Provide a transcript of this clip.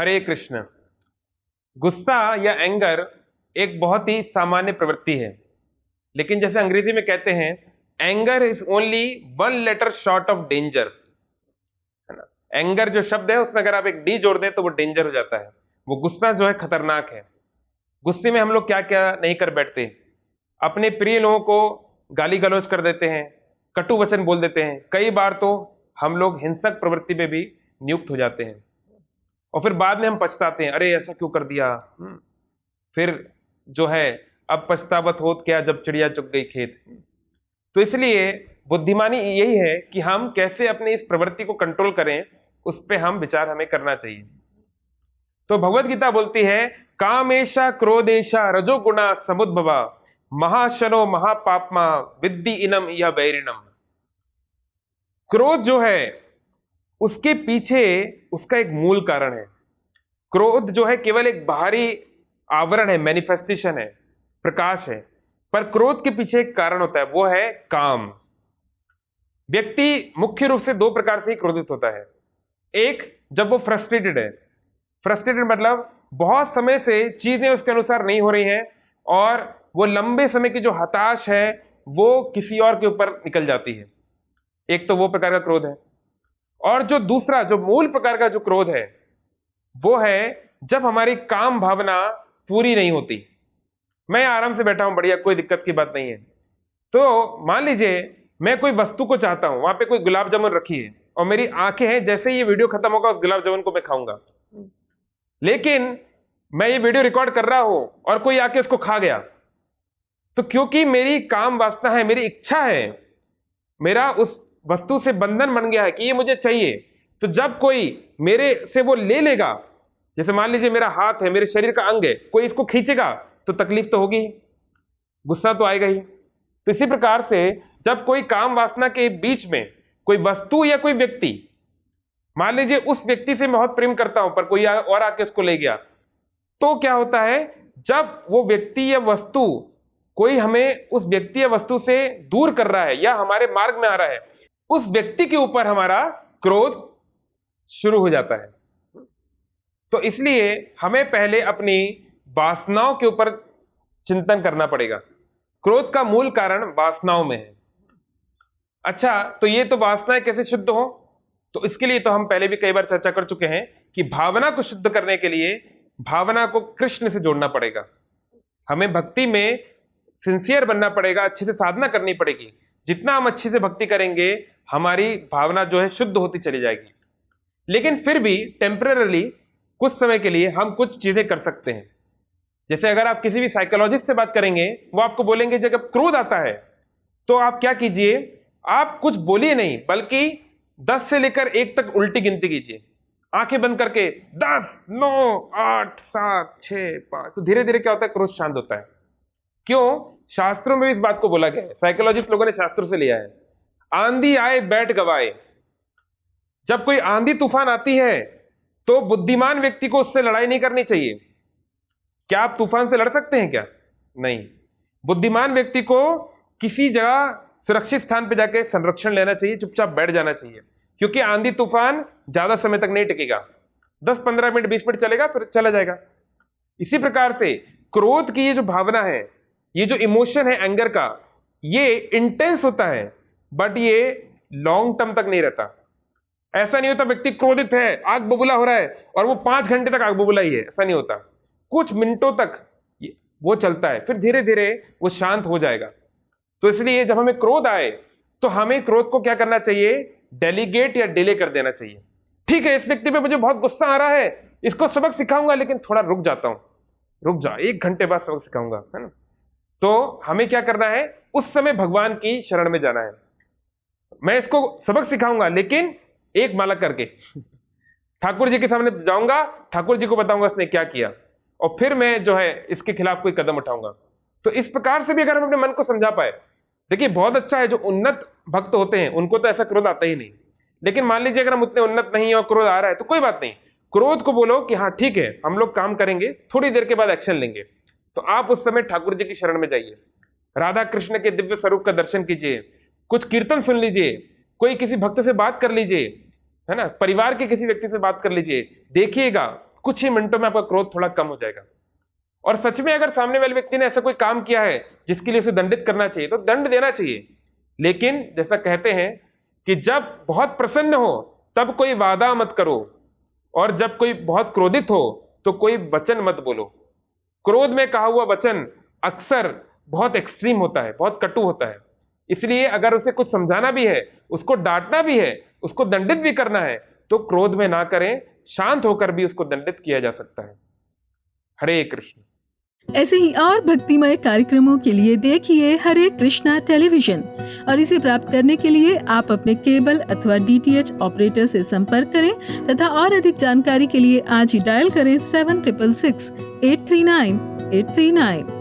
हरे कृष्ण। गुस्सा या एंगर एक बहुत ही सामान्य प्रवृत्ति है, लेकिन जैसे अंग्रेजी में कहते हैं, anger is only one letter short of danger, है ना। एंगर जो शब्द है उसमें अगर आप एक डी जोड़ दें तो वो डेंजर हो जाता है। वो गुस्सा जो है खतरनाक है। गुस्से में हम लोग क्या क्या नहीं कर बैठते, अपने प्रिय लोगों को गाली गलौज कर देते हैं, कटु वचन बोल देते हैं, कई बार तो हम लोग हिंसक प्रवृत्ति में भी नियुक्त हो जाते हैं और फिर बाद में हम पछताते हैं, अरे ऐसा क्यों कर दिया। फिर जो है अब पछतावत होत क्या जब चिड़िया चुग गई खेत। तो इसलिए बुद्धिमानी यही है कि हम कैसे अपने इस प्रवृत्ति को कंट्रोल करें, उस पर हम विचार हमें करना चाहिए। तो भगवत गीता बोलती है, कामेशा क्रोधेशा रजोगुणा समुद्भवा महाशनो महापापमा विद्धि इनम या बैरिणम। क्रोध जो है उसके पीछे उसका एक मूल कारण है। क्रोध जो है केवल एक बाहरी आवरण है, मैनिफेस्टेशन है, प्रकाश है, पर क्रोध के पीछे एक कारण होता है, वो है काम। व्यक्ति मुख्य रूप से दो प्रकार से ही क्रोधित होता है। एक, जब वो फ्रस्ट्रेटेड है। फ्रस्ट्रेटेड मतलब बहुत समय से चीजें उसके अनुसार नहीं हो रही हैं और वो लंबे समय की जो हताश है वो किसी और के ऊपर निकल जाती है। एक तो वो प्रकार का क्रोध है। और जो दूसरा, जो मूल प्रकार का जो क्रोध है, वो है जब हमारी काम भावना पूरी नहीं होती। मैं आराम से बैठा हूं, बढ़िया, कोई दिक्कत की बात नहीं है। तो मान लीजिए मैं कोई वस्तु को चाहता हूं, वहां पे कोई गुलाब जामुन रखी है और मेरी आंखें हैं, जैसे ही ये वीडियो खत्म होगा उस गुलाब जामुन को मैं खाऊंगा। लेकिन मैं ये वीडियो रिकॉर्ड कर रहा हूं और कोई आके उसको खा गया, तो क्योंकि मेरी काम वासना है, मेरी इच्छा है, मेरा उस वस्तु से बंधन बन गया है कि ये मुझे चाहिए, तो जब कोई मेरे से वो ले लेगा, जैसे मान लीजिए मेरा हाथ है, मेरे शरीर का अंग है, कोई इसको खींचेगा तो तकलीफ तो होगी, गुस्सा तो आएगा ही। तो इसी प्रकार से जब कोई काम वासना के बीच में कोई वस्तु या कोई व्यक्ति, मान लीजिए उस व्यक्ति से मैं बहुत प्रेम करता हूं पर कोई और आके उसको ले गया, तो क्या होता है, जब वो व्यक्ति या वस्तु, कोई हमें उस व्यक्ति या वस्तु से दूर कर रहा है या हमारे मार्ग में आ रहा है, उस व्यक्ति के ऊपर हमारा क्रोध शुरू हो जाता है। तो इसलिए हमें पहले अपनी वासनाओं के ऊपर चिंतन करना पड़ेगा। क्रोध का मूल कारण वासनाओं में है। अच्छा, तो ये तो वासनाएं कैसे शुद्ध हो, तो इसके लिए तो हम पहले भी कई बार चर्चा कर चुके हैं कि भावना को शुद्ध करने के लिए भावना को कृष्ण से जोड़ना पड़ेगा। हमें भक्ति में सिंसियर बनना पड़ेगा, अच्छे से साधना करनी पड़ेगी। जितना हम अच्छे से भक्ति करेंगे हमारी भावना जो है शुद्ध होती चली जाएगी। लेकिन फिर भी टेम्परेरी कुछ समय के लिए हम कुछ चीजें कर सकते हैं। जैसे अगर आप किसी भी साइकोलॉजिस्ट से बात करेंगे, वो आपको बोलेंगे जब क्रोध आता है तो आप क्या कीजिए, आप कुछ बोलिए नहीं, बल्कि 10 से लेकर 1 तक उल्टी गिनती कीजिए, आंखें बंद करके 10, 9, 8, 7, 6, 5। तो धीरे धीरे क्या होता है, क्रोध शांत होता है। क्यों? शास्त्रों में भी इस बात को बोला गया है, साइकोलॉजिस्ट लोगों ने शास्त्रों से लिया है। आंधी आए बैठ गवाए। जब कोई आंधी तूफान आती है तो बुद्धिमान व्यक्ति को उससे लड़ाई नहीं करनी चाहिए। क्या आप तूफान से लड़ सकते हैं क्या? नहीं। बुद्धिमान व्यक्ति को किसी जगह सुरक्षित स्थान पर जाके संरक्षण लेना चाहिए, चुपचाप बैठ जाना चाहिए, क्योंकि आंधी तूफान ज्यादा समय तक नहीं टिकेगा। 10-15 मिनट 20 मिनट चलेगा, फिर चला जाएगा। इसी प्रकार से क्रोध की ये जो भावना है, ये जो इमोशन है एंगर का, ये इंटेंस होता है, बट ये लॉन्ग टर्म तक नहीं रहता। ऐसा नहीं होता व्यक्ति क्रोधित है, आग बबूला हो रहा है और वो 5 घंटे तक आग बबूला ही है, ऐसा नहीं होता। कुछ मिनटों तक वो चलता है, फिर धीरे धीरे वो शांत हो जाएगा। तो इसलिए जब हमें क्रोध आए तो हमें क्रोध को क्या करना चाहिए, डेलीगेट या डिले कर देना चाहिए। ठीक है, इस व्यक्ति पे मुझे बहुत गुस्सा आ रहा है, इसको सबक सिखाऊंगा, लेकिन थोड़ा रुक जाता हूं, रुक जा, 1 घंटे बाद सबक सिखाऊंगा, है ना। तो हमें क्या करना है, उस समय भगवान की शरण में जाना है। मैं इसको सबक सिखाऊंगा, लेकिन एक माला करके ठाकुर जी के सामने जाऊंगा, ठाकुर जी को बताऊंगा इसने क्या किया, और फिर मैं जो है इसके खिलाफ कोई कदम उठाऊंगा। तो इस प्रकार से भी अगर हम अपने मन को समझा पाए, देखिए बहुत अच्छा है, जो उन्नत भक्त होते हैं उनको तो ऐसा क्रोध आता ही नहीं। लेकिन मान लीजिए अगर हम उतने उन्नत नहीं है और क्रोध आ रहा है, तो कोई बात नहीं, क्रोध को बोलो कि हाँ ठीक है, हम लोग काम करेंगे, थोड़ी देर के बाद एक्शन लेंगे। तो आप उस समय ठाकुर जी की शरण में जाइए, राधा कृष्ण के दिव्य स्वरूप का दर्शन कीजिए, कुछ कीर्तन सुन लीजिए, कोई किसी भक्त से बात कर लीजिए, है ना, परिवार के किसी व्यक्ति से बात कर लीजिए। देखिएगा कुछ ही मिनटों में आपका क्रोध थोड़ा कम हो जाएगा। और सच में अगर सामने वाले व्यक्ति ने ऐसा कोई काम किया है जिसके लिए उसे दंडित करना चाहिए तो दंड देना चाहिए, लेकिन जैसा कहते हैं कि जब बहुत प्रसन्न हो तब कोई वादा मत करो, और जब कोई बहुत क्रोधित हो तो कोई वचन मत बोलो। क्रोध में कहा हुआ वचन अक्सर बहुत एक्सट्रीम होता है, बहुत कटु होता है। इसलिए अगर उसे कुछ समझाना भी है, उसको डांटना भी है, उसको दंडित भी करना है, तो क्रोध में ना करें, शांत होकर भी उसको दंडित किया जा सकता है। हरे कृष्ण। ऐसे ही और भक्तिमय कार्यक्रमों के लिए देखिए हरे कृष्णा टेलीविजन, और इसे प्राप्त करने के लिए आप अपने केबल अथवा DTH ऑपरेटर से संपर्क करें तथा और अधिक जानकारी के लिए आज ही डायल करें 7666 839 839।